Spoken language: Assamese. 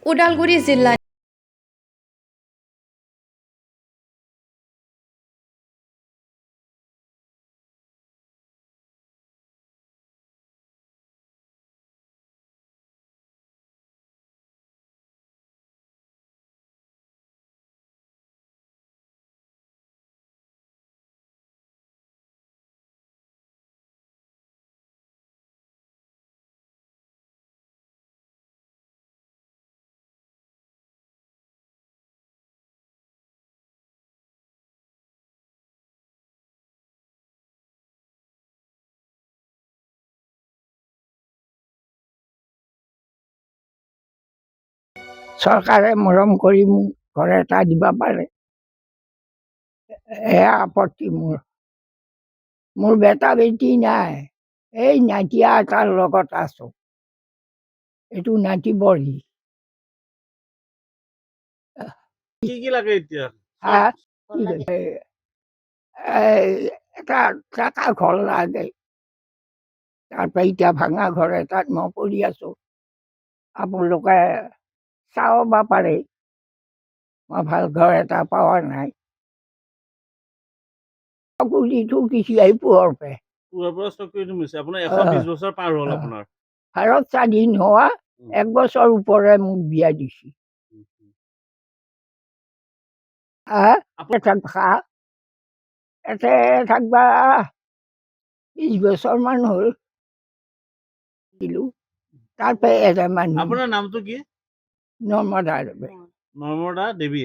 उदालगुरि जिल्ला চৰকাৰে মৰম কৰি মোক ঘৰ এটা দিব পাৰে, এয়া আপত্তি মোৰ। মোৰ বেটা বেটি নাই, এই নাতিয়া এটাৰ লগত আছো। এইটো নাতি বঢ়ি কি লাগে এতিয়া? এটা ট্ৰাকা ঘৰ লাগে। তাৰপৰা এতিয়া ভাঙা ঘৰ এটাত মই পৰি আছো। আপোনালোকে চাব পাৰে, মই ভাল ঘৰ এটা পোৱা নাই। চকুদিটো কিছু আহি পোহৰ পায়। পুৰৰ পৰা চকুৰিটো মিছে আপোনাৰ 120 বছৰ পাৰ হ'ল আপোনাৰ। ভাৰত স্বাধীন হোৱা 1 বছৰ ওপৰে মোক বিয়া দিছে। এতে থাকবা 20 বছৰমান হ'ল। তাৰপৰা এটা মানুহ আপোনাৰ নামটো কি? নৰ্মদা নৰ্মদা দেৱী।